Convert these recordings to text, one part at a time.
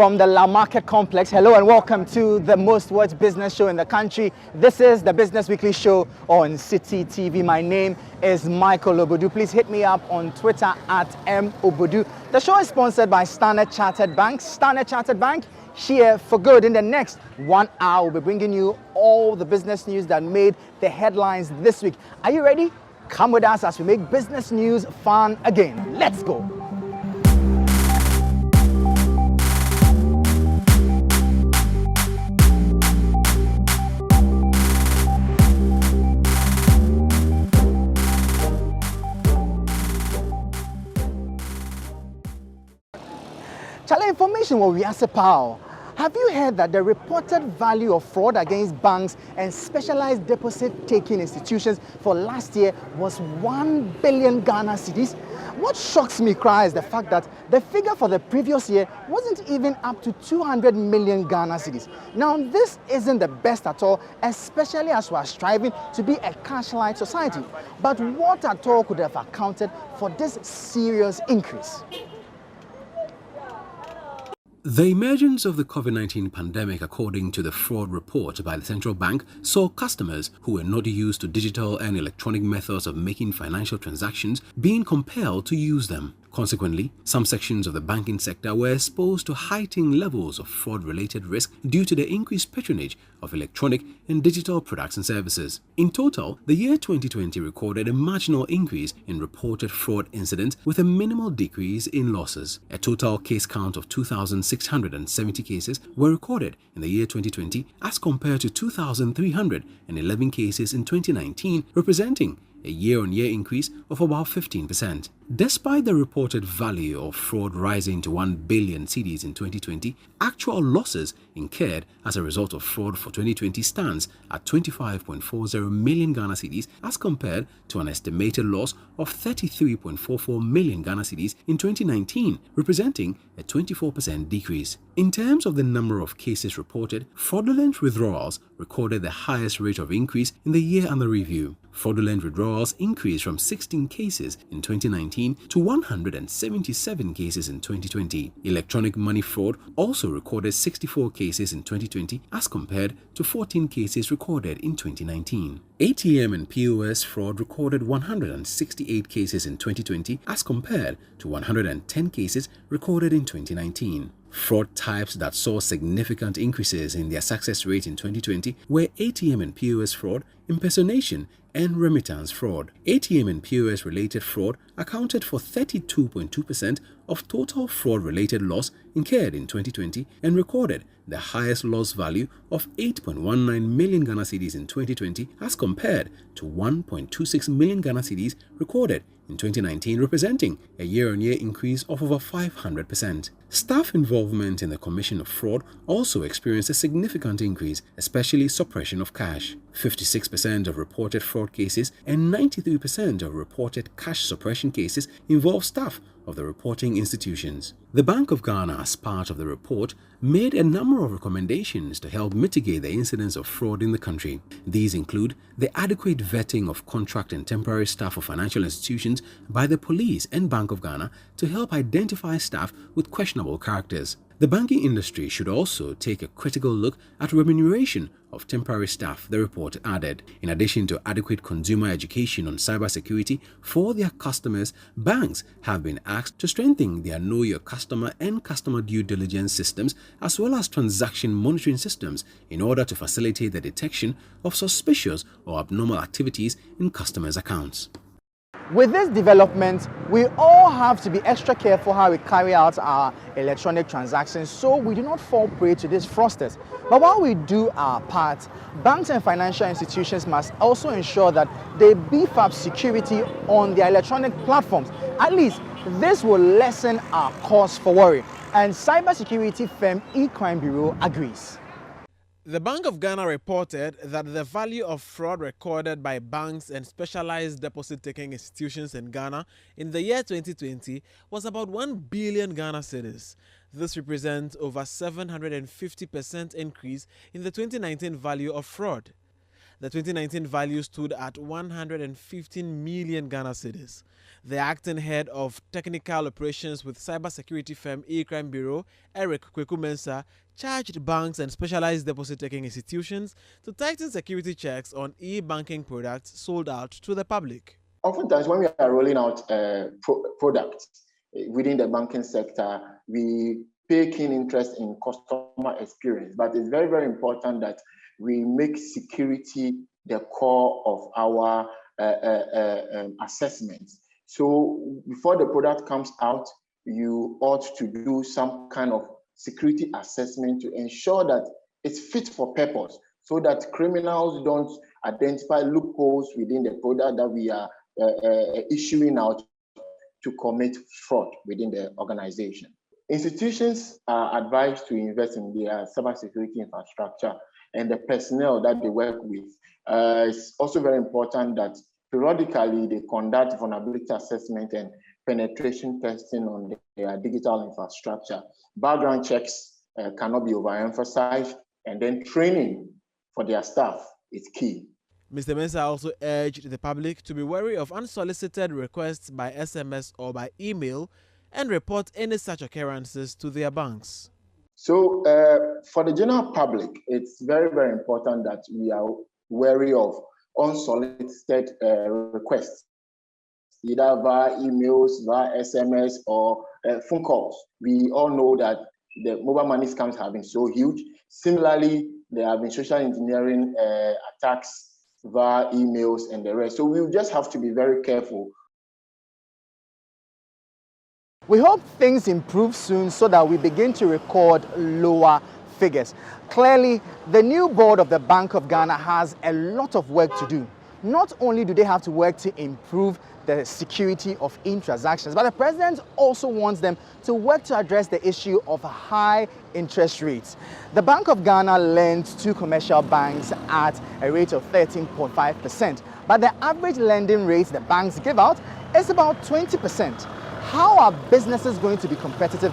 from the La Market Complex. Hello and welcome to the most watched business show in the country. This is the Business Weekly Show on City TV. My name is Michael Obodu. Please hit me up on Twitter at @mobodu. The show is sponsored by Standard Chartered Bank. Standard Chartered Bank, here for good. In the next 1 hour, we'll be bringing you all the business news that made the headlines this week. Are you ready? Come with us as we make business news fun again. Let's go. Chale information what we are power. Have you heard that the reported value of fraud against banks and specialized deposit-taking institutions for last year was 1 billion Ghana cedis? What shocks me is the fact that the figure for the previous year wasn't even up to 200 million Ghana cedis. Now, this isn't the best at all, especially as we are striving to be a cash-light society. But what at all could have accounted for this serious increase? The emergence of the COVID-19 pandemic, according to the fraud report by the central bank, saw customers who were not used to digital and electronic methods of making financial transactions being compelled to use them. Consequently, some sections of the banking sector were exposed to heightened levels of fraud-related risk due to the increased patronage of electronic and digital products and services. In total, the year 2020 recorded a marginal increase in reported fraud incidents with a minimal decrease in losses. A total case count of 2,670 cases were recorded in the year 2020 as compared to 2,311 cases in 2019, representing a year-on-year increase of about 15%. Despite the reported value of fraud rising to 1 billion cedis in 2020, actual losses incurred as a result of fraud for 2020 stands at 25.40 million Ghana cedis as compared to an estimated loss of 33.44 million Ghana cedis in 2019, representing a 24% decrease. In terms of the number of cases reported, fraudulent withdrawals recorded the highest rate of increase in the year under review. Fraudulent withdrawals increased from 16 cases in 2019 to 177 cases in 2020. Electronic money fraud also recorded 64 cases in 2020 as compared to 14 cases recorded in 2019. ATM and POS fraud recorded 168 cases in 2020 as compared to 110 cases recorded in 2019. Fraud types that saw significant increases in their success rate in 2020 were ATM and POS fraud, impersonation, and remittance fraud. ATM and POS related fraud accounted for 32.2% of total fraud-related loss incurred in 2020 and recorded the highest loss value of 8.19 million Ghana cedis in 2020 as compared to 1.26 million Ghana cedis recorded in 2019, representing a year-on-year increase of over 500%. Staff involvement in the commission of fraud also experienced a significant increase, especially suppression of cash. 56% of reported fraud cases and 93% of reported cash suppression cases involve staff of the reporting institutions. The Bank of Ghana, as part of the report, made a number of recommendations to help mitigate the incidence of fraud in the country. These include the adequate vetting of contract and temporary staff of financial institutions by the police and Bank of Ghana to help identify staff with questionable characters. The banking industry should also take a critical look at remuneration of temporary staff, the report added. In addition to adequate consumer education on cybersecurity for their customers, banks have been asked to strengthen their Know Your Customer and customer due diligence systems as well as transaction monitoring systems in order to facilitate the detection of suspicious or abnormal activities in customers' accounts. With this development, we all have to be extra careful how we carry out our electronic transactions so we do not fall prey to these fraudsters. But while we do our part, banks and financial institutions must also ensure that they beef up security on their electronic platforms. At least this will lessen our cause for worry. And cybersecurity firm E-Crime Bureau agrees. The Bank of Ghana reported that the value of fraud recorded by banks and specialized deposit-taking institutions in Ghana in the year 2020 was about 1 billion Ghana cedis. This represents over 750% increase in the 2019 value of fraud. The 2019 value stood at 115 million Ghana cedis. The acting head of technical operations with cybersecurity firm E-Crime Bureau, Eric Kweku-Mensah, charged banks and specialized deposit-taking institutions to tighten security checks on e-banking products sold out to the public. Oftentimes, when we are rolling out products within the banking sector, we pay keen interest in customer experience, but it's very, very important that we make security the core of our assessments. So before the product comes out, you ought to do some kind of security assessment to ensure that it's fit for purpose, so that criminals don't identify loopholes within the product that we are issuing out to commit fraud within the organization. Institutions are advised to invest in their cybersecurity infrastructure and the personnel that they work with. It's also very important that periodically they conduct vulnerability assessment and penetration testing on their digital infrastructure. Background checks cannot be overemphasized, and then training for their staff is key. Mr. Mensah also urged the public to be wary of unsolicited requests by SMS or by email and report any such occurrences to their banks. So for the general public, it's very, very important that we are wary of unsolicited requests, either via emails, via SMS, or phone calls. We all know that the mobile money scams have been so huge. Similarly, there have been social engineering attacks via emails and the rest. So we just have to be very careful. We hope things improve soon so that we begin to record lower figures. Clearly, the new board of the Bank of Ghana has a lot of work to do. Not only do they have to work to improve the security of transactions, but the president also wants them to work to address the issue of high interest rates. The Bank of Ghana lends to commercial banks at a rate of 13.5%, but the average lending rate the banks give out is about 20%. How are businesses going to be competitive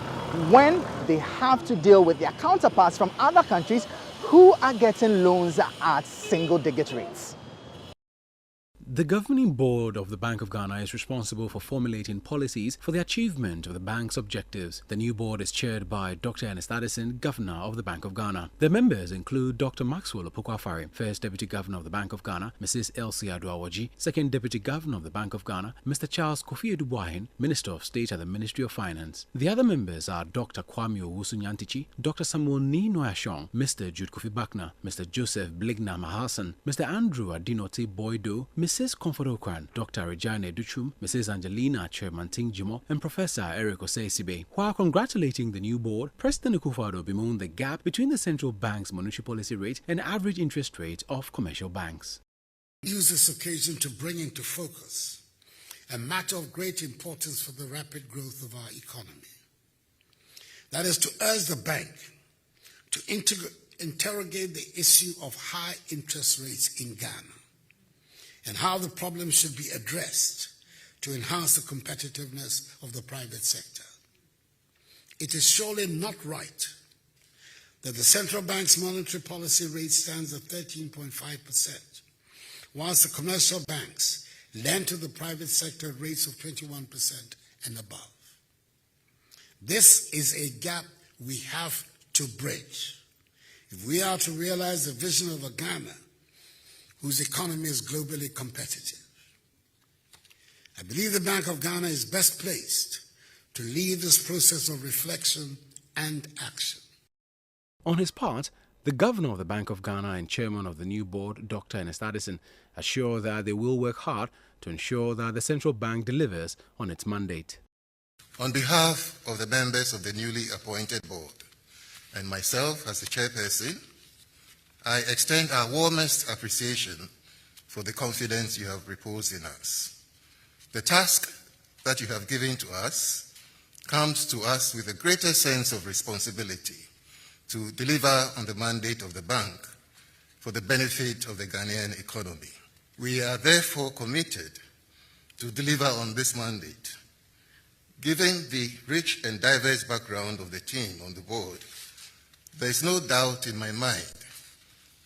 when they have to deal with their counterparts from other countries who are getting loans at single-digit rates? The governing board of the Bank of Ghana is responsible for formulating policies for the achievement of the bank's objectives. The new board is chaired by Dr. Ernest Addison, Governor of the Bank of Ghana. The members include Dr. Maxwell Opoku-Afare, First Deputy Governor of the Bank of Ghana, Mrs. Elsie Adu-Awoji, Second Deputy Governor of the Bank of Ghana, Mr. Charles Kofi Edubuahin, Minister of State at the Ministry of Finance. The other members are Dr. Kwame Owusu-Nyantichi, Dr. Samuel Ni Noyashong, Mr. Jude Kofi Bakna, Mr. Joseph Bligna Mahasan, Mr. Andrew Adinote Boydo, Mrs. Comfort Okran, Dr. Regina Duchum, Mrs. Angelina Chermanting Jimo, and Professor Eric Osei-Sibe. While congratulating the new board, President Akufo-Addo bemoaned the gap between the central bank's monetary policy rate and average interest rate of commercial banks. Use this occasion to bring into focus a matter of great importance for the rapid growth of our economy. That is to urge the bank to interrogate the issue of high interest rates in Ghana and how the problem should be addressed to enhance the competitiveness of the private sector. It is surely not right that the central bank's monetary policy rate stands at 13.5%, whilst the commercial banks lend to the private sector at rates of 21% and above. This is a gap we have to bridge if we are to realize the vision of a Ghana whose economy is globally competitive. I believe the Bank of Ghana is best placed to lead this process of reflection and action. On his part, the Governor of the Bank of Ghana and Chairman of the new board, Dr. Ernest Addison, assured that they will work hard to ensure that the central bank delivers on its mandate. On behalf of the members of the newly appointed board and myself as the chairperson, I extend our warmest appreciation for the confidence you have reposed in us. The task that you have given to us comes to us with a greater sense of responsibility to deliver on the mandate of the bank for the benefit of the Ghanaian economy. We are therefore committed to deliver on this mandate. Given the rich and diverse background of the team on the board, there is no doubt in my mind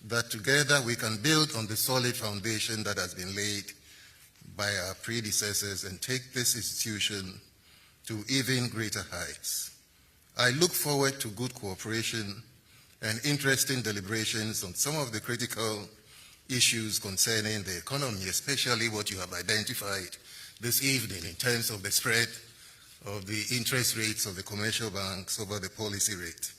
that together we can build on the solid foundation that has been laid by our predecessors and take this institution to even greater heights. I look forward to good cooperation and interesting deliberations on some of the critical issues concerning the economy, especially what you have identified this evening in terms of the spread of the interest rates of the commercial banks over the policy rate.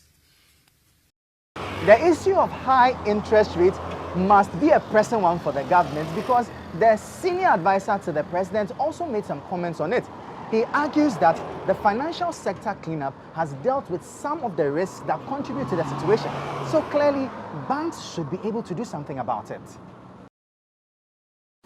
The issue of high interest rates must be a pressing one for the government because the senior advisor to the president also made some comments on it. He argues that the financial sector cleanup has dealt with some of the risks that contribute to the situation. So clearly, banks should be able to do something about it.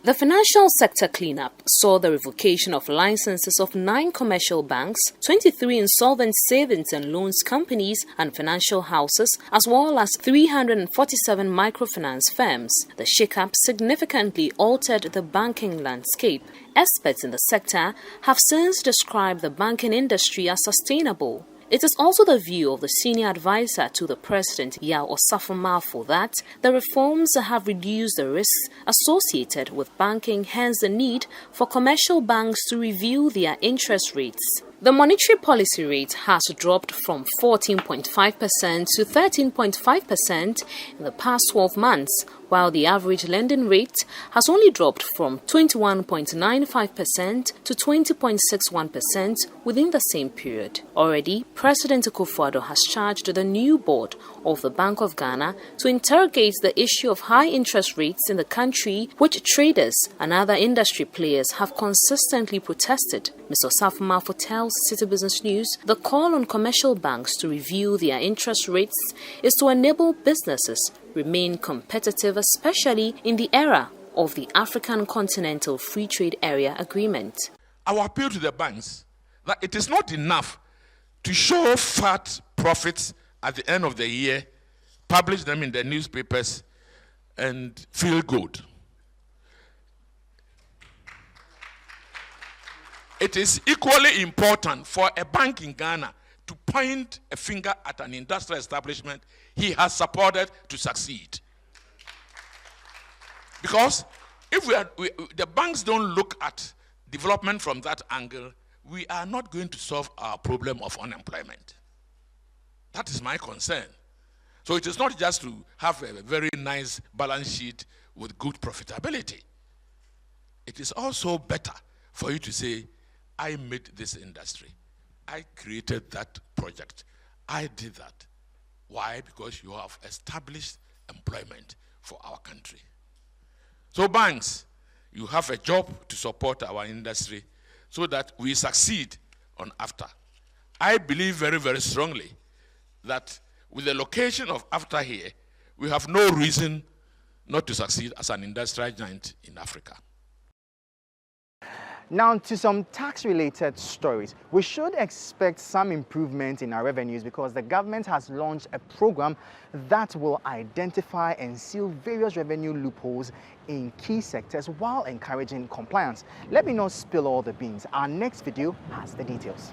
The financial sector cleanup saw the revocation of licenses of 9 commercial banks, 23 insolvent savings and loans companies and financial houses, as well as 347 microfinance firms. The shake-up significantly altered the banking landscape. Experts in the sector have since described the banking industry as sustainable. It is also the view of the senior advisor to the president, Yaw Osafo-Marfo, that the reforms have reduced the risks associated with banking, hence the need for commercial banks to review their interest rates. The monetary policy rate has dropped from 14.5% to 13.5% in the past 12 months, while the average lending rate has only dropped from 21.95% to 20.61% within the same period. Already, President Akufo-Addo has charged the new board of the Bank of Ghana to interrogate the issue of high interest rates in the country, which traders and other industry players have consistently protested. Mr. Osafo-Marfo tells City Business News the call on commercial banks to review their interest rates is to enable businesses remain competitive, especially in the era of the African Continental Free Trade Area Agreement. Our appeal to the banks that it is not enough to show fat profits at the end of the year, publish them in the newspapers, and feel good. It is equally important for a bank in Ghana to point a finger at an industrial establishment he has supported to succeed. Because if the banks don't look at development from that angle, we are not going to solve our problem of unemployment. That is my concern. So it is not just to have a very nice balance sheet with good profitability. It is also better for you to say, I made this industry. I created that project. I did that. Why? Because you have established employment for our country. So banks, you have a job to support our industry so that we succeed on AFTA. I believe very, very strongly that with the location of AFTA here, we have no reason not to succeed as an industrial giant in Africa. Now to some tax-related stories. We should expect some improvement in our revenues because the government has launched a program that will identify and seal various revenue loopholes in key sectors while encouraging compliance. Let me not spill all the beans. Our next video has the details.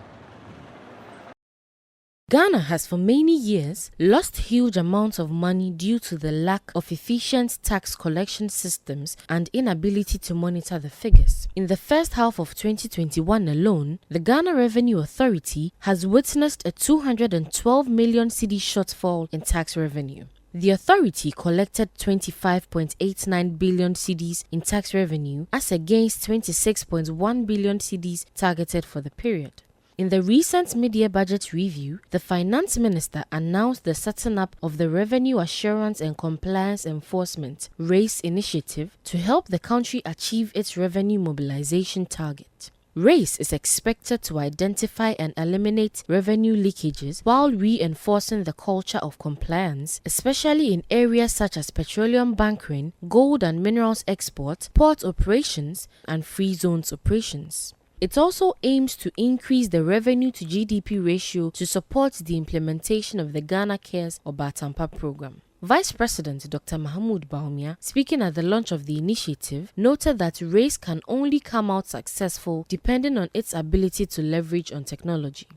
Ghana has for many years lost huge amounts of money due to the lack of efficient tax collection systems and inability to monitor the figures. In the first half of 2021 alone, the Ghana Revenue Authority has witnessed a 212 million cedi shortfall in tax revenue. The authority collected 25.89 billion cedis in tax revenue as against 26.1 billion cedis targeted for the period. In the recent mid-year budget review, the Finance Minister announced the setting up of the Revenue Assurance and Compliance Enforcement RACE initiative to help the country achieve its revenue mobilization target. RACE is expected to identify and eliminate revenue leakages while reinforcing the culture of compliance, especially in areas such as petroleum bunkering, gold and minerals export, port operations, and free zones operations. It also aims to increase the revenue to GDP ratio to support the implementation of the Ghana Cares or Batampa program. Vice President Dr. Mahmoud Bawumia, speaking at the launch of the initiative, noted that RACE can only come out successful depending on its ability to leverage on technology.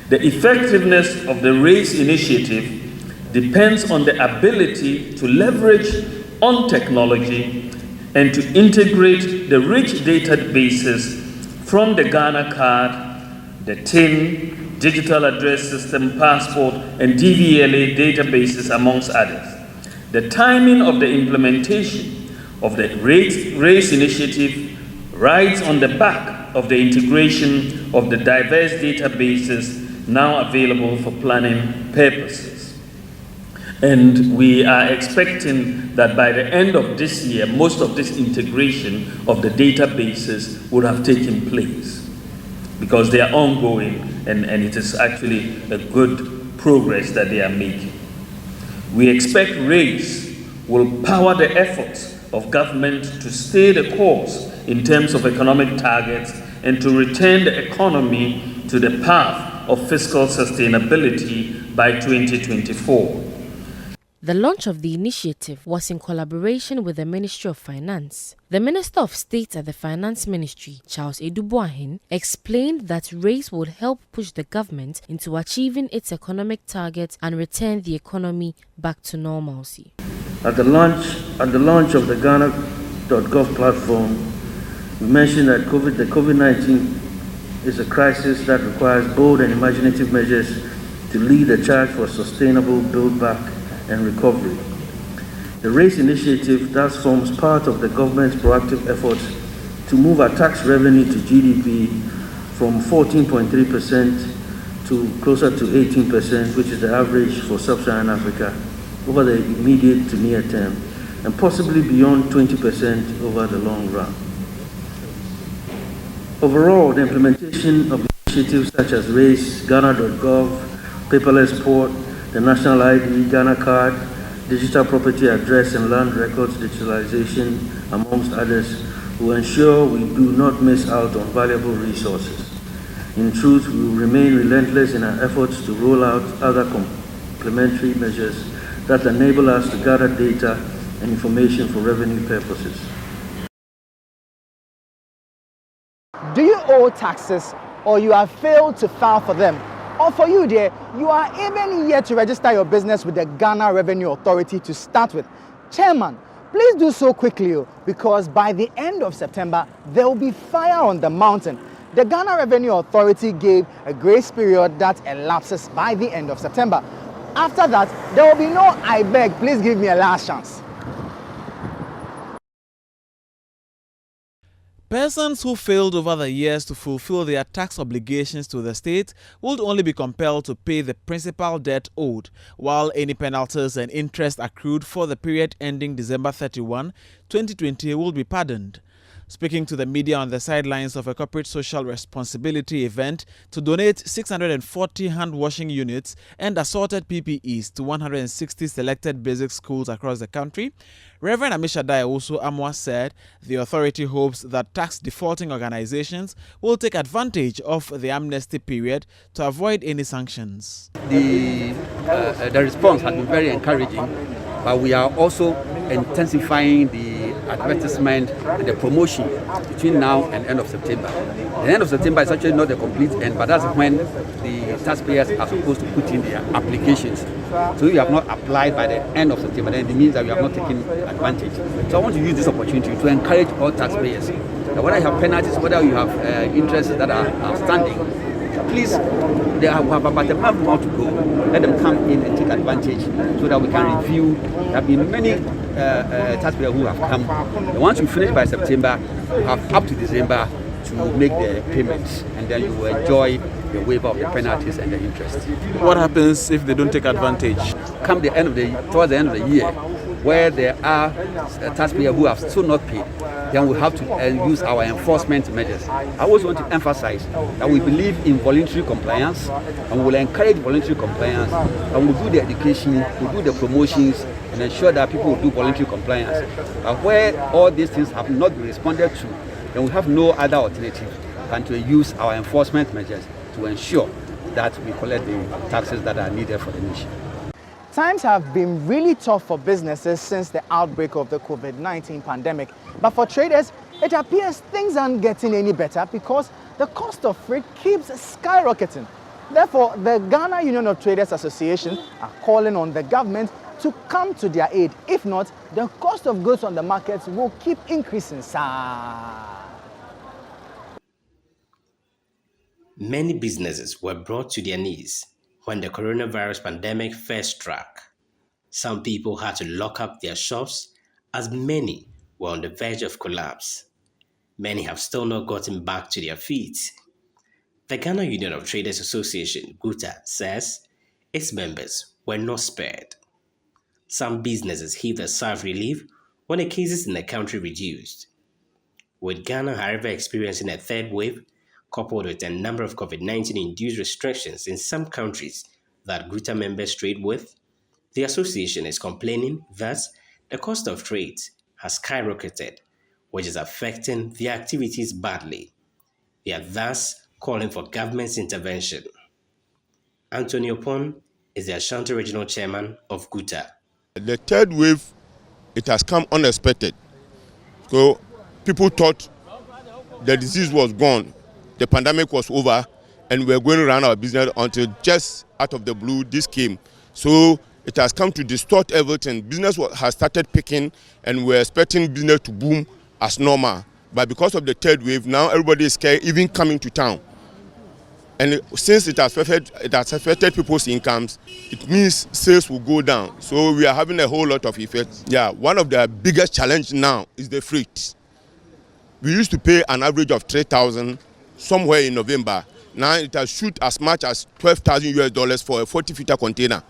The effectiveness of the RACE initiative depends on the ability to leverage on technology and to integrate the rich databases from the Ghana card, the TIN, digital address system, passport, and DVLA databases, amongst others. The timing of the implementation of the race initiative rides on the back of the integration of the diverse databases now available for planning purposes. And we are expecting that by the end of this year, most of this integration of the databases would have taken place, because they are ongoing and it is actually a good progress that they are making. We expect RACE will power the efforts of government to stay the course in terms of economic targets and to return the economy to the path of fiscal sustainability by 2024. The launch of the initiative was in collaboration with the Ministry of Finance. The Minister of State at the Finance Ministry, Charles Edubuahin, explained that RACE would help push the government into achieving its economic targets and return the economy back to normalcy. At the launch of the Ghana.gov platform, we mentioned that the COVID-19 is a crisis that requires bold and imaginative measures to lead the charge for sustainable build back and recovery. The RACE initiative thus forms part of the government's proactive efforts to move our tax revenue to GDP from 14.3% to closer to 18%, which is the average for sub-Saharan Africa, over the immediate to near term, and possibly beyond 20% over the long run. Overall, the implementation of initiatives such as RACE, Ghana.gov, paperless port, the National ID, Ghana card, digital property address and land records digitalization, amongst others, will ensure we do not miss out on valuable resources. In truth, we will remain relentless in our efforts to roll out other complementary measures that enable us to gather data and information for revenue purposes. Do you owe taxes or you have failed to file for them? Or for you there, you are even yet to register your business with the Ghana Revenue Authority to start with? Chairman, please do so quickly, because by the end of September, there will be fire on the mountain. The Ghana Revenue Authority gave a grace period that elapses by the end of September. After that, there will be no "I beg, please give me a last chance." Persons who failed over the years to fulfill their tax obligations to the state would only be compelled to pay the principal debt owed, while any penalties and interest accrued for the period ending December 31, 2020 will be pardoned. Speaking to the media on the sidelines of a corporate social responsibility event to donate 640 hand-washing units and assorted PPEs to 160 selected basic schools across the country, Reverend Amishadai also Amwa said the authority hopes that tax defaulting organizations will take advantage of the amnesty period to avoid any sanctions. The response has been very encouraging, but we are also intensifying the advertisement and the promotion between now and end of September. The end of September is actually not the complete end, but that's when the taxpayers are supposed to put in their applications. So if you have not applied by the end of September, then it means that you have not taken advantage. So I want to use this opportunity to encourage all taxpayers that whether you have penalties, whether you have interests that are outstanding, please, they have about a month more to go. Let them come in and take advantage so that we can review. There have been many taxpayers who have come. And once you finish by September, you have up to December to make the payments, and then you will enjoy the waiver of the penalties and the interest. What happens if they don't take advantage? Come the end of towards the end of the year, where there are taxpayers who have still not paid, then we have to use our enforcement measures. I always want to emphasize that we believe in voluntary compliance, and we will encourage voluntary compliance, and we'll do the education, we'll do the promotions, and ensure that people will do voluntary compliance. But where all these things have not been responded to, then we have no other alternative than to use our enforcement measures to ensure that we collect the taxes that are needed for the nation. Times have been really tough for businesses since the outbreak of the COVID-19 pandemic. But for traders, it appears things aren't getting any better because the cost of freight keeps skyrocketing. Therefore, the Ghana Union of Traders Association are calling on the government to come to their aid. If not, the cost of goods on the markets will keep increasing, sir. Many businesses were brought to their knees when the coronavirus pandemic first struck. Some people had to lock up their shops as many were on the verge of collapse. Many have still not gotten back to their feet. The Ghana Union of Traders Association, GUTA, says its members were not spared. Some businesses heaved a sigh of relief when the cases in the country reduced. With Ghana, however, experiencing a third wave, coupled with a number of COVID-19 induced restrictions in some countries that GUTA members trade with, the association is complaining that the cost of trade has skyrocketed, which is affecting their activities badly. They are thus calling for government's intervention. Antonio Pon is the Ashanti Regional Chairman of GUTA. The third wave, it has come unexpected. So people thought the disease was gone, the pandemic was over, and we were going to run our business until just out of the blue, this came. So it has come to distort everything. Business has started picking, and we're expecting business to boom as normal. But because of the third wave, now everybody is scared, even coming to town. And since it has affected people's incomes, it means sales will go down. So we are having a whole lot of effects. Yeah, one of the biggest challenges now is the freight. We used to pay an average of $3,000 somewhere in November. Now it has shoot as much as $12,000 for a 40-footer container.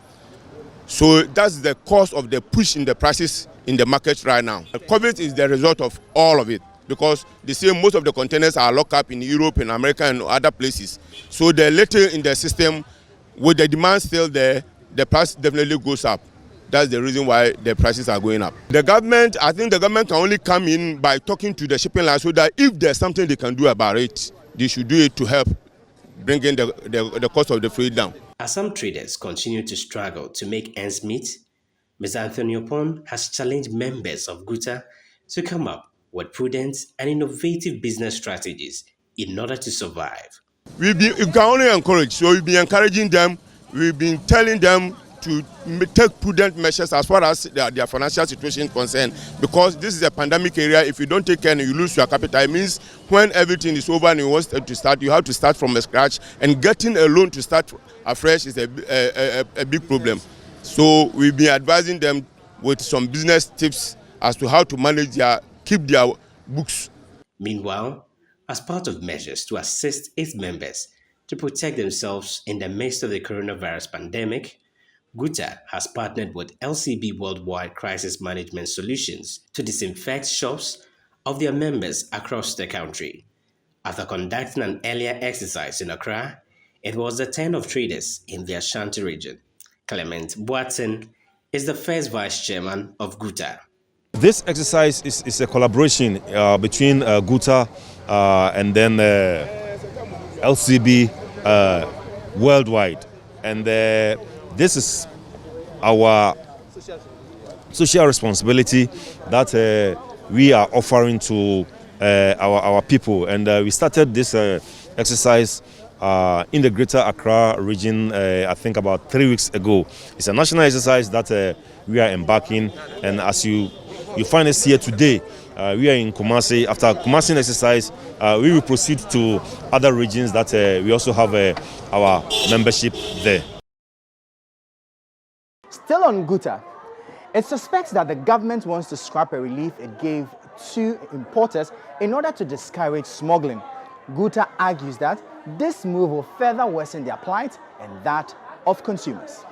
So that's the cost of the push in the prices in the market right now. COVID is the result of all of it, because they say most of the containers are locked up in Europe, in America, and other places. So they're later in the system, with the demand still there, the price definitely goes up. That's the reason why the prices are going up. The government, I think the government can only come in by talking to the shipping line, so that if there's something they can do about it, they should do it to help bring in the cost of the freight down. As some traders continue to struggle to make ends meet, Mr. Antonio Pon has challenged members of GUTA to come up with prudent and innovative business strategies in order to survive. We can only encourage, so we've been encouraging them, we've been telling them to take prudent measures as far as their financial situation is concerned, because this is a pandemic area. If you don't take care and you lose your capital, it means when everything is over and you want to start, you have to start from scratch, and getting a loan to start afresh is a big problem. So we've been advising them with some business tips as to how to manage keep their books. Meanwhile, as part of measures to assist its members to protect themselves in the midst of the coronavirus pandemic, GUTA has partnered with LCB Worldwide Crisis Management Solutions to disinfect shops of their members across the country. After conducting an earlier exercise in Accra, it was the turn of traders in the Ashanti region. Clement Boateng is the first vice chairman of GUTA. This exercise is a collaboration between GUTA and then LCB Worldwide. And this is our social responsibility that we are offering to our people. And we started this exercise in the Greater Accra region, I think about 3 weeks ago. It's a national exercise that we are embarking. And as you find us here today, we are in Kumasi. After Kumasi exercise, we will proceed to other regions that we also have our membership there. Still on GUTA, it suspects that the government wants to scrap a relief it gave to importers in order to discourage smuggling. GUTA argues that this move will further worsen their plight and that of consumers.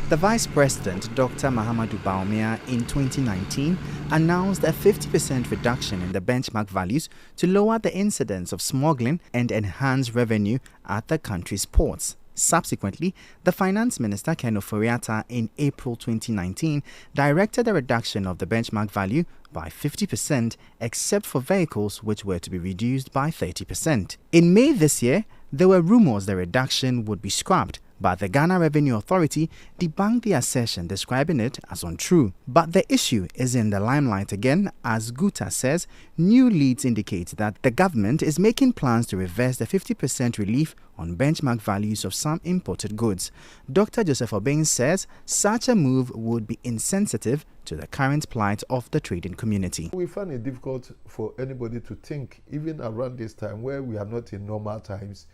The Vice President, Dr. Mahamadou Bawumia, in 2019 announced a 50% reduction in the benchmark values to lower the incidence of smuggling and enhance revenue at the country's ports. Subsequently, the Finance Minister, Ken Ofori-Atta, in April 2019 directed a reduction of the benchmark value by 50%, except for vehicles which were to be reduced by 30%. In May this year, there were rumors the reduction would be scrapped, but the Ghana Revenue Authority debunked the assertion, describing it as untrue. But the issue is in the limelight again, as Guta says new leads indicate that the government is making plans to reverse the 50% relief on benchmark values of some imported goods. Dr. Joseph Obeng says such a move would be insensitive to the current plight of the trading community. We find it difficult for anybody to think, even around this time where we are not in normal times,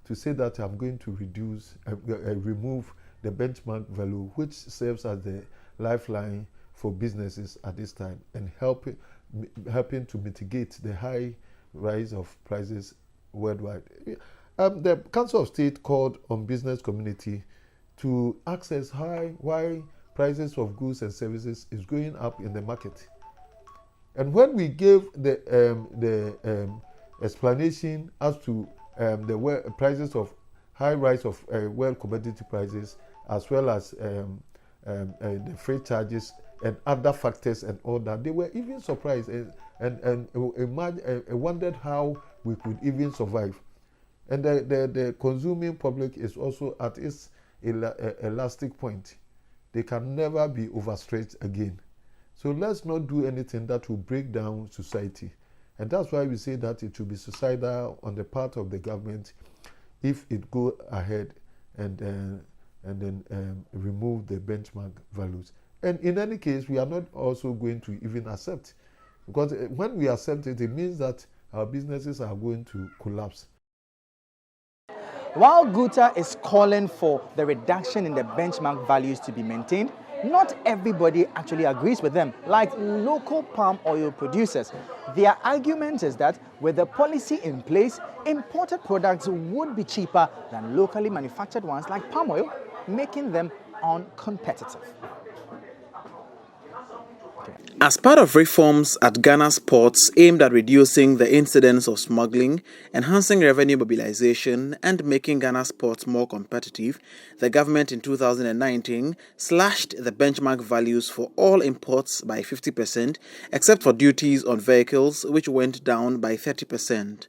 to say that I'm going to remove the benchmark value, which serves as the lifeline for businesses at this time and helping to mitigate the high rise of prices worldwide. The Council of State called on business community to access why prices of goods and services is going up in the market. And when we gave the explanation as to the prices of high rise of world commodity prices, as well as the freight charges and other factors and all that, they were even surprised and wondered how we could even survive. And the consuming public is also at its elastic point. They can never be overstretched again. So let's not do anything that will break down society. And that's why we say that it will be suicidal on the part of the government if it go ahead and then remove the benchmark values. And in any case, we are not also going to even accept, because when we accept it, it means that our businesses are going to collapse. While Guta is calling for the reduction in the benchmark values to be maintained, not everybody actually agrees with them, like local palm oil producers. Their argument is that with the policy in place, imported products would be cheaper than locally manufactured ones like palm oil, making them uncompetitive. As part of reforms at Ghana's ports aimed at reducing the incidence of smuggling, enhancing revenue mobilization, and making Ghana's ports more competitive, the government in 2019 slashed the benchmark values for all imports by 50%, except for duties on vehicles, which went down by 30%.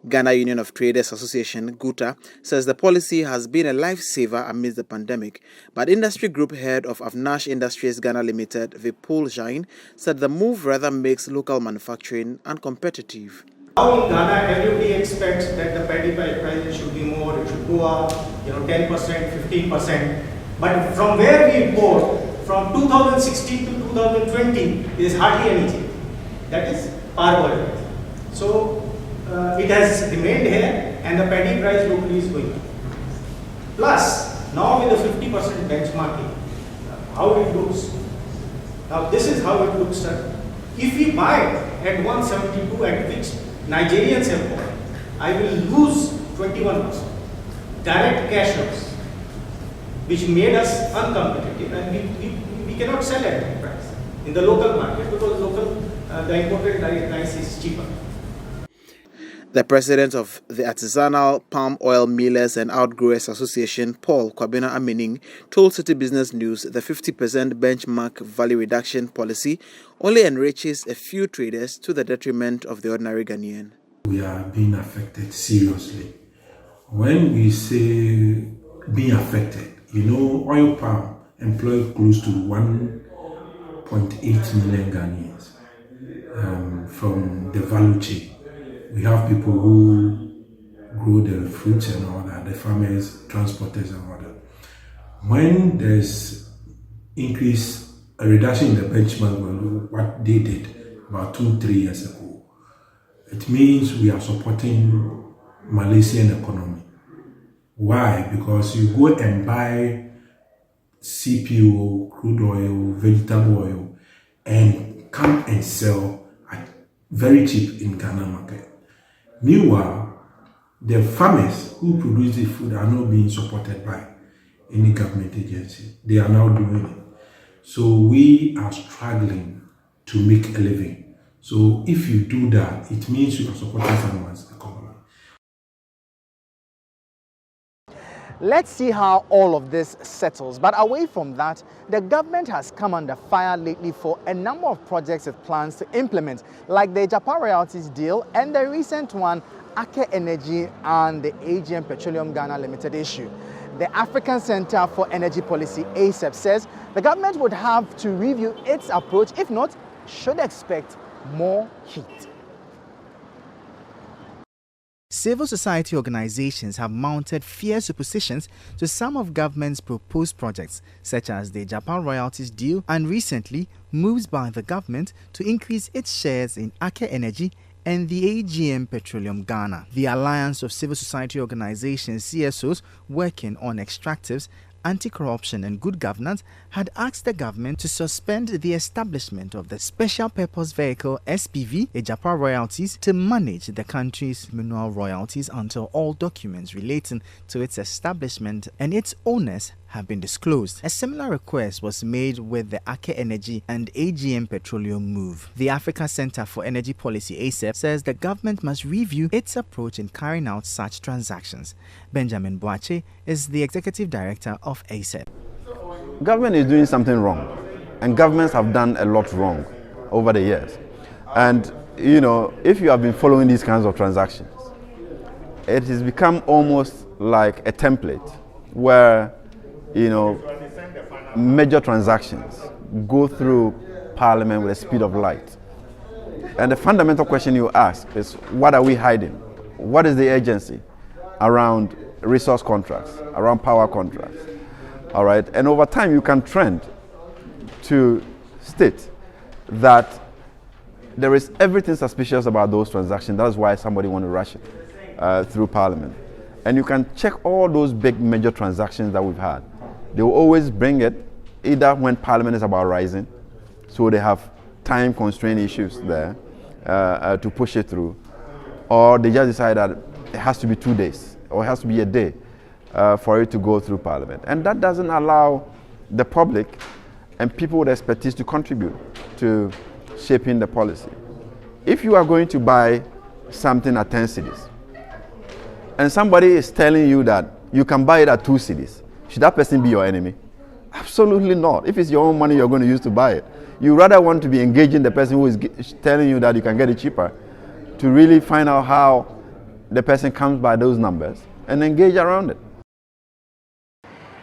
Ghana Union of Traders Association, GUTA, says the policy has been a lifesaver amidst the pandemic, but industry group head of Avnash Industries Ghana Limited, Vipul Jain, said the move rather makes local manufacturing uncompetitive. Now in Ghana, everybody expects that the paddy prices should be more, it should go up, 10%, 15%. But from where we import, from 2016 to 2020, there is hardly anything. That is parboiled. So it has remained here, and the paddy price locally is going up. Plus, now with the 50% benchmarking, how it looks. Now this is how it looks. If we buy at 172, at which Nigerians have bought, I will lose 21%. Direct cash loss, which made us uncompetitive, and we cannot sell at that price in the local market because the imported rice is cheaper. The president of the Artisanal Palm Oil Millers and Outgrowers Association, Paul Kwabena Amining, told City Business News the 50% benchmark value reduction policy only enriches a few traders to the detriment of the ordinary Ghanaian. We are being affected seriously. When we say being affected, oil palm employs close to 1.8 million Ghanaians from the value chain. We have people who grow the fruits and all that, the farmers, transporters and all that. When there's a reduction in the benchmark value, what they did about 2-3 years ago, it means we are supporting Malaysian economy. Why? Because you go and buy CPO, crude oil, vegetable oil, and come and sell at very cheap in Ghana market. Meanwhile, the farmers who produce the food are not being supported by any government agency. They are now doing it. So we are struggling to make a living. So if you do that, it means you are supporting someone's economy. Let's see how all of this settles. But away from that, the government has come under fire lately for a number of projects it plans to implement, like the Japan royalties deal and the recent one, Aker Energy and the AGM Petroleum Ghana Limited issue. The African Center for Energy Policy, ACEP, says the government would have to review its approach. If not, should expect more heat. Civil society organizations have mounted fierce oppositions to some of government's proposed projects, such as the Japan royalties deal and recently moves by the government to increase its shares in Aker Energy and the AGM Petroleum Ghana. The Alliance of Civil Society Organizations, CSOs, working on extractives, anti-corruption and good governance had asked the government to suspend the establishment of the Special Purpose Vehicle SPV, Japan royalties, to manage the country's mineral royalties until all documents relating to its establishment and its owners have been disclosed. A similar request was made with the Aker Energy and AGM Petroleum move. The Africa Center for Energy Policy, ACEP, says the government must review its approach in carrying out such transactions. Benjamin Boache is the executive director of ACEP. Government is doing something wrong, and governments have done a lot wrong over the years. And, you know, if you have been following these kinds of transactions, it has become almost like a template where, you know, major transactions go through Parliament with the speed of light. And the fundamental question you ask is, what are we hiding? What is the agency around resource contracts, around power contracts? All right, and over time you can trend to state that there is everything suspicious about those transactions. That's why somebody want to rush it through Parliament. And you can check all those big major transactions that we've had. They will always bring it either when Parliament is about rising, so they have time constraint issues there to push it through, or they just decide that it has to be 2 days or it has to be a day for it to go through Parliament. And that doesn't allow the public and people with expertise to contribute to shaping the policy. If you are going to buy something at 10 cedis and somebody is telling you that you can buy it at 2 cedis, should that person be your enemy? Absolutely not. If it's your own money you're going to use to buy it, you rather want to be engaging the person who is telling you that you can get it cheaper, to really find out how the person comes by those numbers and engage around it.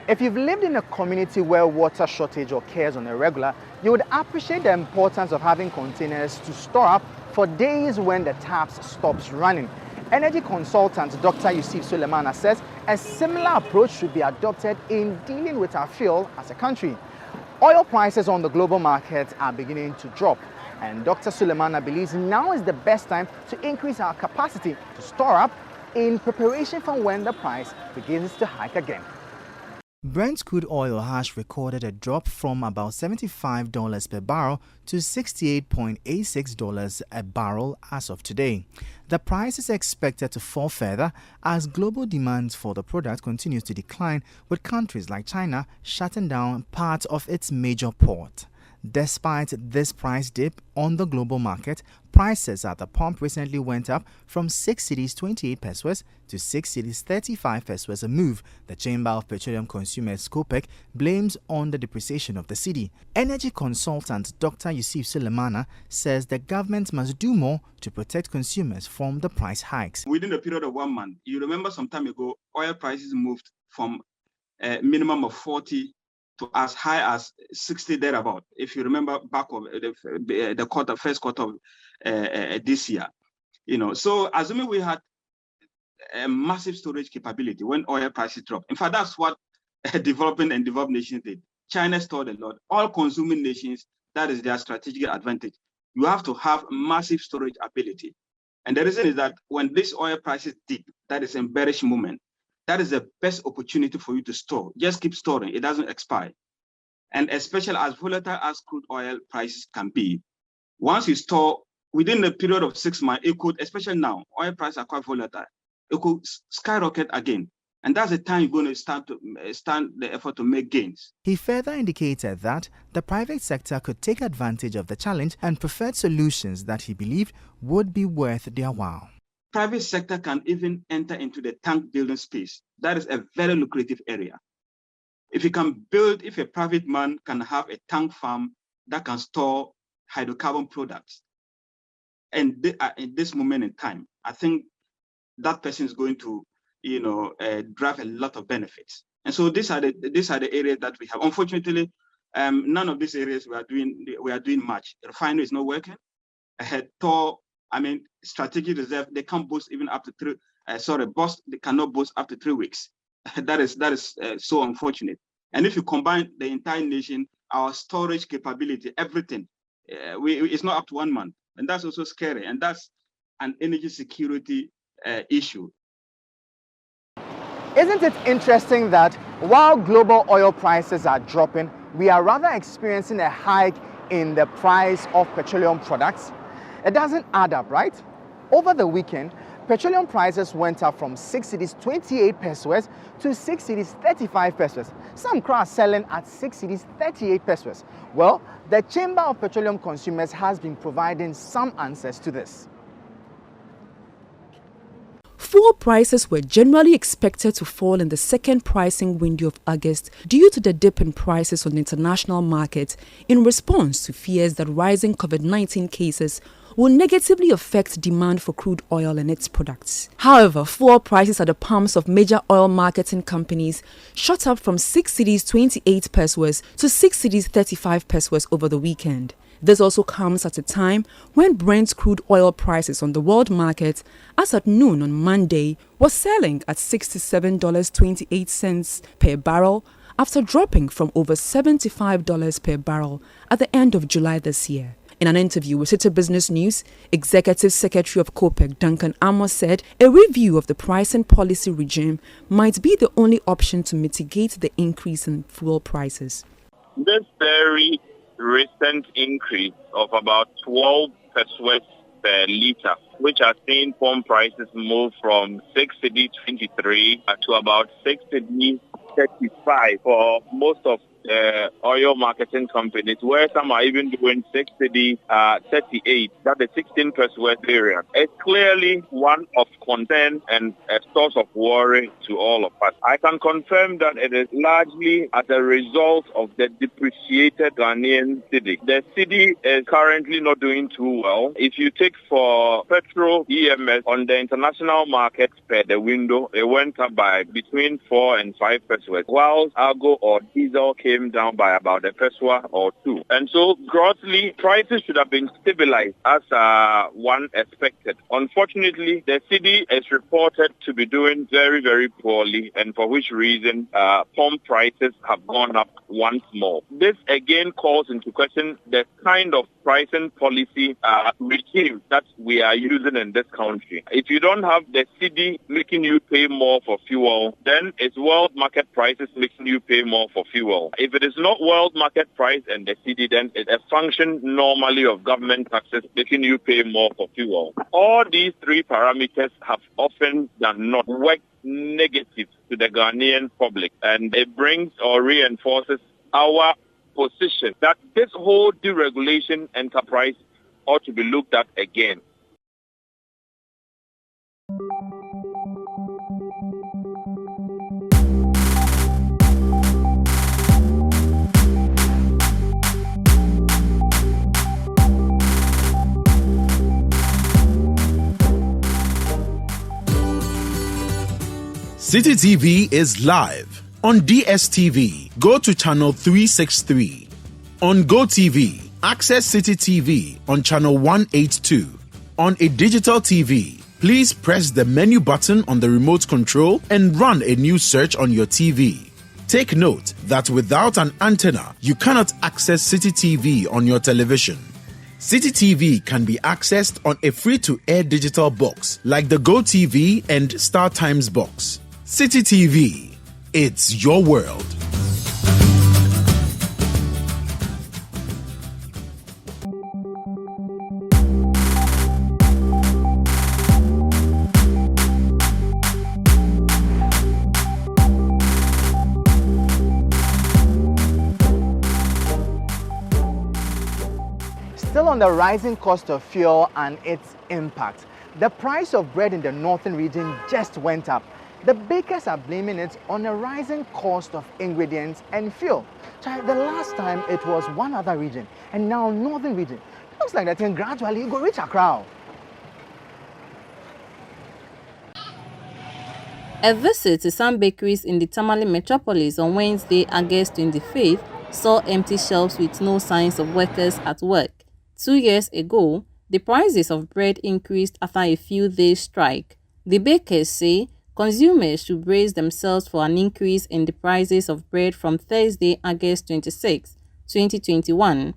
If you've lived in a community where water shortage occurs on a regular, you would appreciate the importance of having containers to store up for days when the taps stops running. Energy consultant Dr. Yusuf Sulemana says a similar approach should be adopted in dealing with our fuel as a country. Oil prices on the global market are beginning to drop, and Dr. Sulemana believes now is the best time to increase our capacity to store up in preparation for when the price begins to hike again. Brent crude oil has recorded a drop from about $75 per barrel to $68.86 a barrel as of today. The price is expected to fall further as global demand for the product continues to decline, with countries like China shutting down part of its major port. Despite this price dip on the global market, prices at the pump recently went up from 6 cedis 28 pesos to 6 cedis 35 pesos a move. The Chamber of Petroleum Consumers (COPEC) blames on the depreciation of the cedi. Energy consultant Dr. Yusuf Sulemana says the government must do more to protect consumers from the price hikes. Within a period of 1 month, you remember some time ago, oil prices moved from a minimum of 40 to as high as 60 thereabout. If you remember back of the first quarter of this year, you know. So assuming we had a massive storage capability when oil prices dropped. In fact, that's what developing and developed nations did. China stored a lot. All consuming nations, that is their strategic advantage. You have to have massive storage ability. And the reason is that when this oil prices dip, that is a bearish moment, that is the best opportunity for you to store. Just keep storing, it doesn't expire. And especially as volatile as crude oil prices can be, once you store within a period of 6 months, it could, especially now, oil prices are quite volatile, it could skyrocket again. And that's the time you're going to start the effort to make gains. He further indicated that the private sector could take advantage of the challenge and preferred solutions that he believed would be worth their while. Private sector can even enter into the tank building space. That is a very lucrative area. If you can build, if a private man can have a tank farm that can store hydrocarbon products, and in this moment in time, I think that person is going to, drive a lot of benefits. And so these are the areas that we have. Unfortunately, none of these areas we are doing much. Refinery is not working. Strategic reserve, they can't boast even up to they cannot boast up to 3 weeks. that is so unfortunate. And if you combine the entire nation, our storage capability, everything, it's not up to 1 month. And that's also scary. And that's an energy security issue. Isn't it interesting that while global oil prices are dropping, we are rather experiencing a hike in the price of petroleum products? It doesn't add up, right? Over the weekend, petroleum prices went up from 6 cedis 28 pesos to 6 cedis 35 pesos. Some cars selling at 6 cedis 38 pesos. Well, the Chamber of Petroleum Consumers has been providing some answers to this. Fuel prices were generally expected to fall in the second pricing window of August due to the dip in prices on the international market in response to fears that rising COVID-19 cases will negatively affect demand for crude oil and its products. However, fuel prices at the pumps of major oil marketing companies shot up from 6 cedis 28 pesos to 6 cedis 35 pesos over the weekend. This also comes at a time when Brent crude oil prices on the world market, as at noon on Monday, was selling at $67.28 per barrel after dropping from over $75 per barrel at the end of July this year. In an interview with City Business News, Executive Secretary of COPEC Duncan Amos said a review of the pricing policy regime might be the only option to mitigate the increase in fuel prices. This very recent increase of about 12 pesos per litre, which has seen pump prices move from 6 cedis 23 to about 6 cedis 35 for most of oil marketing companies, where some are even doing 6 cedis 38, that's the 16 pesos area. It's clearly one of concern and a source of worry to all of us. I can confirm that it is largely as a result of the depreciated Ghanaian cedi. The cedi is currently not doing too well. If you take for petrol EMS on the international market per the window, it went up by between 4 and 5 pesos, while Argo or diesel came down by about a peso or 2. And so grossly, prices should have been stabilized as one expected. Unfortunately, the cedi is reported to be doing very, very poorly, and for which reason pump prices have gone up once more. This again calls into question the kind of pricing policy regime that we are using in this country. If you don't have the cedi making you pay more for fuel, then it's world market prices making you pay more for fuel. If it is not world market price and the cedi, then it's a function normally of government taxes making you pay more for fuel. All these three parameters have often than not worked negative to the Ghanaian public, and it brings or reinforces our position that this whole deregulation enterprise ought to be looked at again. City TV is live on DSTV. Go to channel 363. On GoTV, access City TV on channel 182. On a digital TV, please press the menu button on the remote control and run a new search on your TV. Take note that without an antenna, you cannot access City TV on your television. City TV can be accessed on a free-to-air digital box like the GoTV and StarTimes box. City TV, it's your world. Still on the rising cost of fuel and its impact, the price of bread in the northern region just went up. The bakers are blaming it on a rising cost of ingredients and fuel. The last time it was one other region, and now northern region. Looks like that thing gradually go reach Accra. A visit to some bakeries in the Tamale metropolis on Wednesday, August 25th, saw empty shelves with no signs of workers at work. 2 years ago, the prices of bread increased after a few days' strike. The bakers say consumers should brace themselves for an increase in the prices of bread from Thursday, August 26, 2021.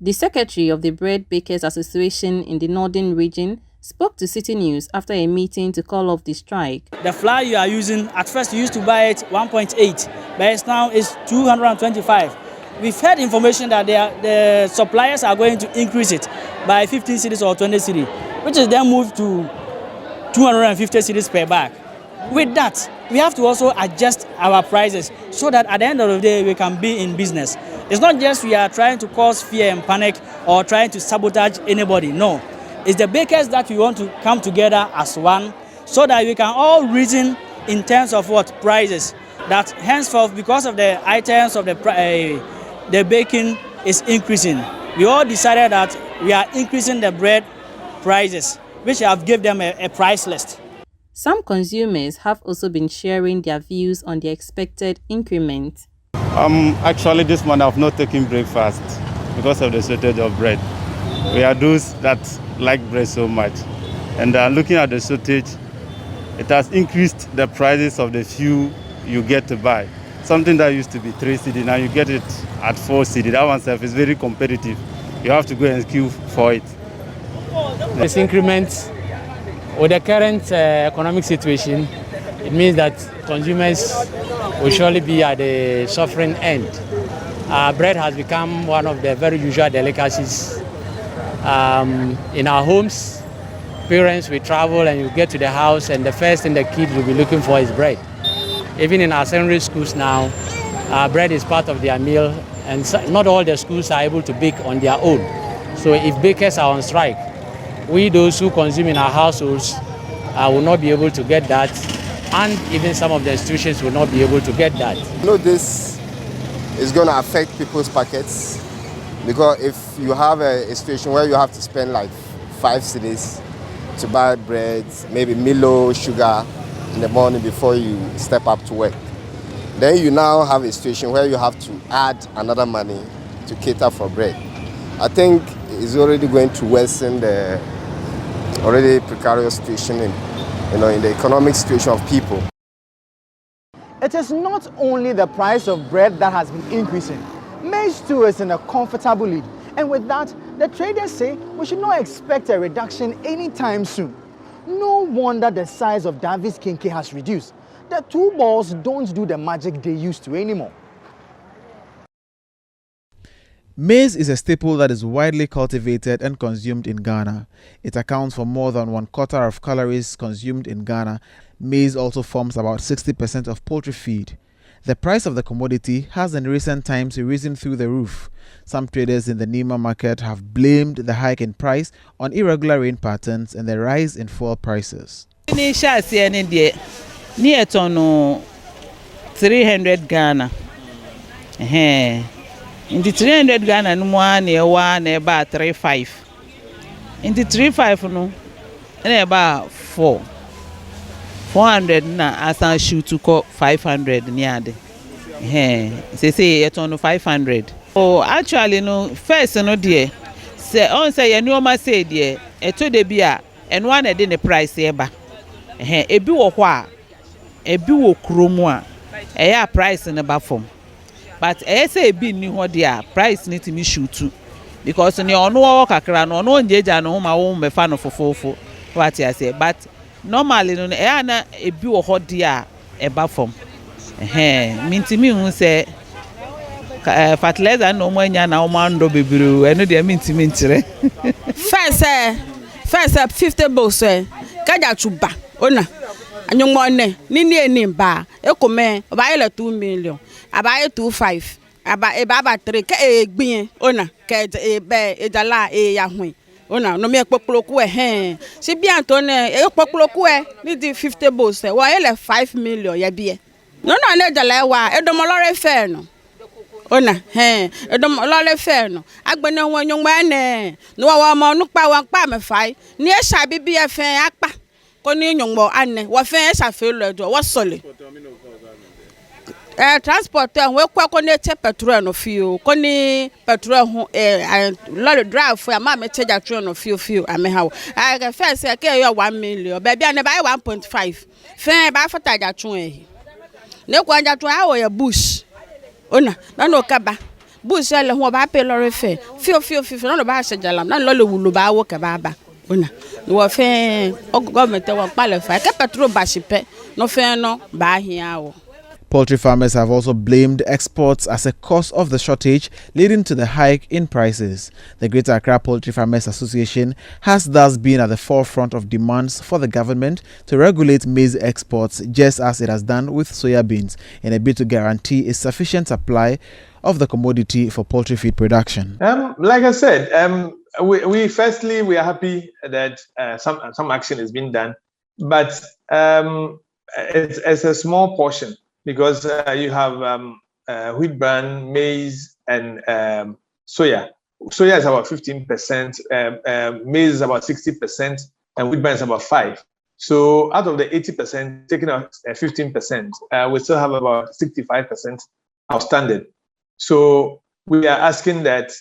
The secretary of the Bread Bakers Association in the Northern Region spoke to City News after a meeting to call off the strike. The flour you are using, at first you used to buy it 1.8, but now it's 225. We've heard information that the suppliers are going to increase it by 15 cedis or 20 cedis, which is then moved to 250 cedis per bag. With that, we have to also adjust our prices so that at the end of the day we can be in business. It's not just we are trying to cause fear and panic or trying to sabotage anybody. No, it's the bakers that we want to come together as one so that we can all reason in terms of what prices. That henceforth, because of the items of the baking is increasing, we all decided that we are increasing the bread prices, which have given them a price list. Some consumers have also been sharing their views on the expected increment. Actually, this month I've not taken breakfast because of the shortage of bread. We are those that like bread so much. And looking at the shortage, it has increased the prices of the few you get to buy. Something that used to be 3 cedi, now you get it at 4 cedi. That one itself is very competitive. You have to go and queue for it. This increment, with the current economic situation, it means that consumers will surely be at the suffering end. Bread has become one of the very usual delicacies. In our homes, parents will travel and you get to the house and the first thing the kids will be looking for is bread. Even in our secondary schools now, bread is part of their meal, and not all the schools are able to bake on their own. So if bakers are on strike, we those who consume in our households will not be able to get that, and even some of the institutions will not be able to get that. This is going to affect people's pockets, because if you have a situation where you have to spend like 5 cedis to buy bread, maybe Milo, sugar in the morning before you step up to work, then you now have a situation where you have to add another money to cater for bread. I think it's already going to worsen the already precarious situation in the economic situation of people. It is not only the price of bread that has been increasing. Maize too is in a comfortable lead. And with that, the traders say we should not expect a reduction anytime soon. No wonder the size of Davis Kinke has reduced. The two balls don't do the magic they used to anymore. Maize is a staple that is widely cultivated and consumed in Ghana. It accounts for more than 1/4 of calories consumed in Ghana. Maize also forms about 60% of poultry feed. The price of the commodity has in recent times risen through the roof. Some traders in the Nima market have blamed the hike in price on irregular rain patterns and the rise in fuel prices. 300 Ghana. In the 300 Ghana, no more near 35. In the 35, no, and about 400 na as I shoot to call 500 near the. They say it's on 500. Oh, actually, no, first, no, dear. Say, on say, you know, my say, dear, a 2 de beer, and one a dinner price, eba. A bill wa, a bill cromwa, a price in the bathroom. But I say be new what their price need to be shoot too. Because in your no work akra no engage and no my own me fan of fofo what I say. But normally no na e bi wo hot dia e ba form. Minti mi hu say fertilizer no mo anya na o ma ndo bebiru eno de minti mi ntire. First 50 boss kaja chuba ona anyumone nini enimba ekome obayele 2 million abaye 25 aba 3 ke egbin ona ke ebe ejala yahun ona no me popoloku si bi antone popoloku ni di 50 boss wa ele 5 million ya bi no na ejala wa edomolore fe no ona edomolore fe no agbene won nyumba ne no wa mo nu pa me fai ni e sha bi efe apa koni nyongbo ane wo fe sa fe lo do wo sole transport we kwa koni che petrol no fio koni petrol ho lorry drive for ma me che jatro no fio ame ha wo ga fe se ke yo 1 million ba bia ne ba 1.5 fe ba fata jatro ne kwa jatro ha wo ya bush ona na no kaba bush ele ho ba pe lorry fe fio no ba se jalam na lo wulu ba wo ka ba ona wo fe government wo pale fa ke petrol ba shipe no fe no ba hia wo. Poultry farmers have also blamed exports as a cause of the shortage, leading to the hike in prices. The Greater Accra Poultry Farmers Association has thus been at the forefront of demands for the government to regulate maize exports, just as it has done with soya beans, in a bid to guarantee a sufficient supply of the commodity for poultry feed production. Like I said, we firstly are happy that some action has been done, but it's a small portion. Because you have wheat bran, maize, and soya. Soya is about 15%, maize is about 60%, and wheat bran is about 5%. So out of the 80%, taking out 15%, we still have about 65% outstanding. So we are asking that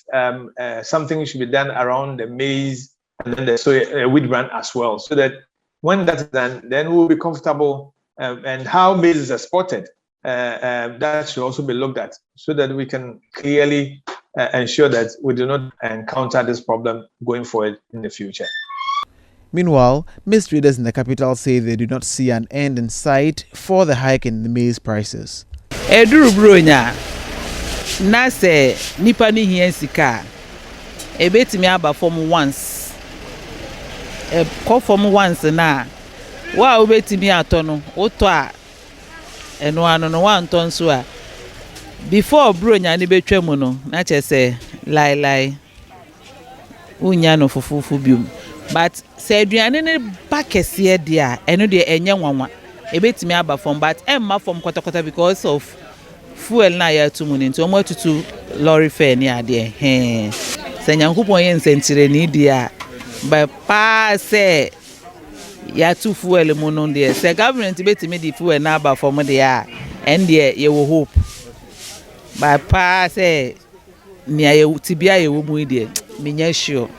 something should be done around the maize and then the soya, wheat bran as well, so that when that's done, then we'll be comfortable. And how maize is exported, that should also be looked at, so that we can clearly ensure that we do not encounter this problem going forward in the future. Meanwhile, maize traders in the capital say they do not see an end in sight for the hike in the maize prices. Eduru bronya na se nipa ni hia sika ebetimi aba form once call form once na wa obetimi atono oto a eno ano no wa nton so a before bronya ni betwam no na che se lai unya no fufufu biom but se aduane ne ba kese de a eno de enye nwanwa ebetimi aba form but emma form kwata because of fuel na ya tumu ni nti omo tutu lorry fare ni ade se nyankopon ye nsentire ni dia ba pa se ya tu fuel mu no de se government betimi di fuel na aba form de a en de ye wo hope ba pa se ni ya tibia ye wo mu de minya sure.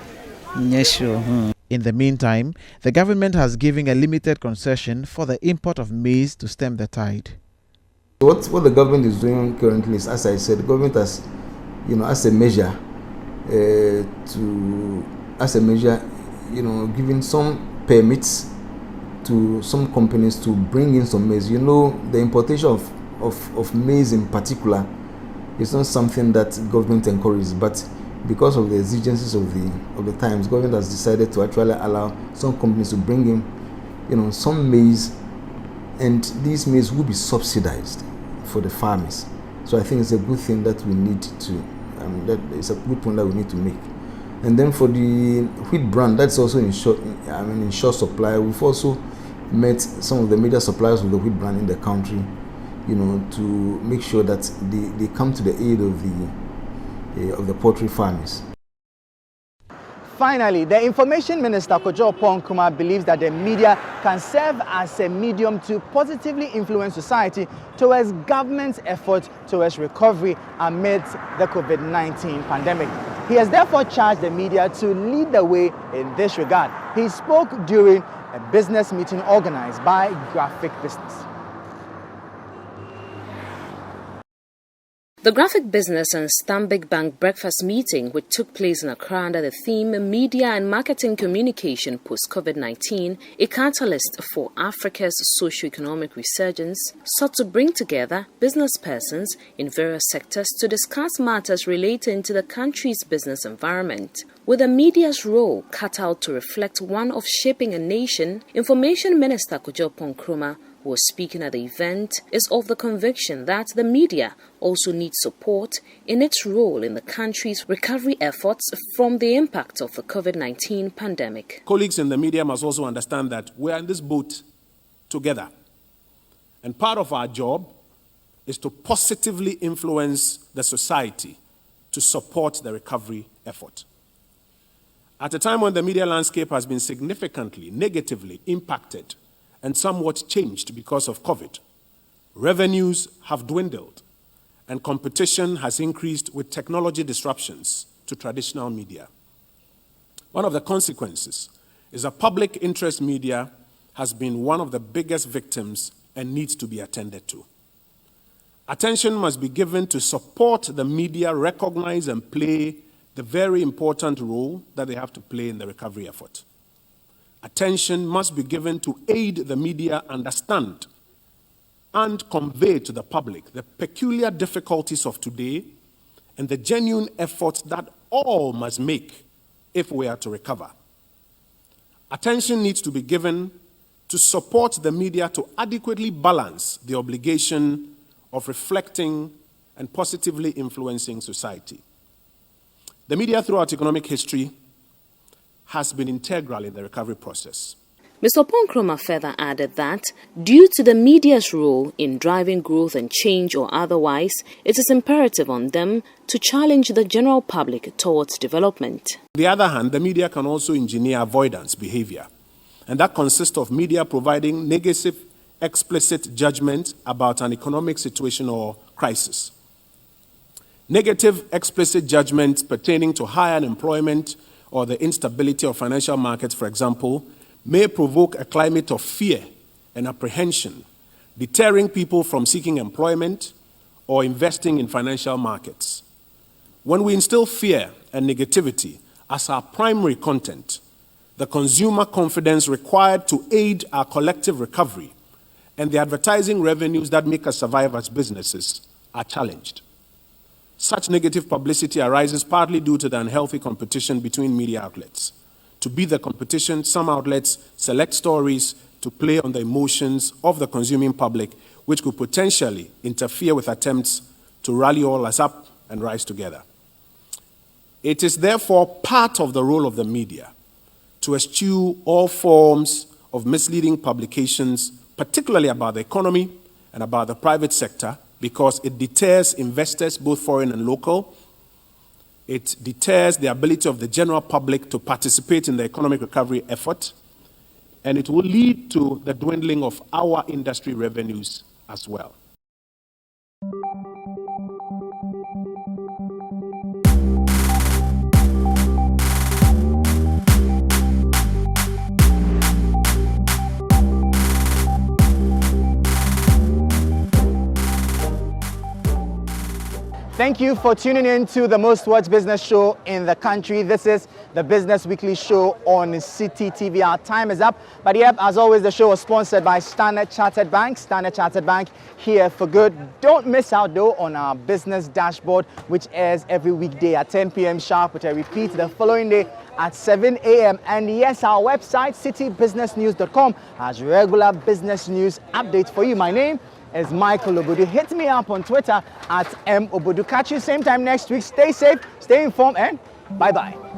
In the meantime, the government has given a limited concession for the import of maize to stem the tide. What the government is doing currently is, as I said, the government has, as a measure, giving some permits to some companies to bring in some maize. The importation of maize in particular is not something that government encourages, but because of the exigencies of the times, government has decided to actually allow some companies to bring in, some maize, and these maize will be subsidized for the farmers. So I think it's a good thing that we need to, that is a good point that we need to make. And then for the wheat bran, that's also in short supply. We've also met some of the major suppliers of the wheat bran in the country, to make sure that they come to the aid of the poultry farmers. Finally, the Information Minister Kojo Nkrumah believes that the media can serve as a medium to positively influence society towards government's efforts towards recovery amidst the COVID-19 pandemic. He has therefore charged the media to lead the way in this regard. He spoke during a business meeting organized by Graphic Business. The Graphic Business and Stanbic Bank breakfast meeting, which took place in Accra under the theme Media and Marketing Communication Post-COVID-19, a catalyst for Africa's socio-economic resurgence, sought to bring together business persons in various sectors to discuss matters relating to the country's business environment. With the media's role cut out to reflect one of shaping a nation, Information Minister Kojo Nkrumah, who was speaking at the event, is of the conviction that the media also needs support in its role in the country's recovery efforts from the impact of the COVID-19 pandemic. Colleagues in the media must also understand that we are in this boat together. And part of our job is to positively influence the society to support the recovery effort. At a time when the media landscape has been significantly negatively impacted and somewhat changed because of COVID, revenues have dwindled and competition has increased with technology disruptions to traditional media. One of the consequences is that public interest media has been one of the biggest victims and needs to be attended to. Attention must be given to support the media recognize and play the very important role that they have to play in the recovery effort. Attention must be given to aid the media understand and convey to the public the peculiar difficulties of today and the genuine efforts that all must make if we are to recover. Attention needs to be given to support the media to adequately balance the obligation of reflecting and positively influencing society. The media throughout economic history has been integral in the recovery process. Mr. Ponkroma further added that, due to the media's role in driving growth and change or otherwise, it is imperative on them to challenge the general public towards development. On the other hand, the media can also engineer avoidance behavior, and that consists of media providing negative, explicit judgment about an economic situation or crisis. Negative, explicit judgments pertaining to high unemployment or the instability of financial markets, for example, may provoke a climate of fear and apprehension, deterring people from seeking employment or investing in financial markets. When we instill fear and negativity as our primary content, the consumer confidence required to aid our collective recovery and the advertising revenues that make us survive as businesses are challenged. Such negative publicity arises partly due to the unhealthy competition between media outlets. To beat the competition, some outlets select stories to play on the emotions of the consuming public, which could potentially interfere with attempts to rally all us up and rise together. It is therefore part of the role of the media to eschew all forms of misleading publications, particularly about the economy and about the private sector, because it deters investors, both foreign and local. It deters the ability of the general public to participate in the economic recovery effort, and it will lead to the dwindling of our industry revenues as well. Thank you for tuning in to the most watched business show in the country. This is the Business Weekly Show on City TV. Our time is up. But yep, as always, the show was sponsored by Standard Chartered Bank. Standard Chartered Bank, here for good. Don't miss out though on our business dashboard, which airs every weekday at 10 p.m. sharp, which I repeat the following day at 7 a.m. And yes, our website, citybusinessnews.com, has regular business news updates for you. My name is Michael Obodu. Hit me up on Twitter at @mobodu. Catch you same time next week. Stay safe, stay informed, and bye-bye.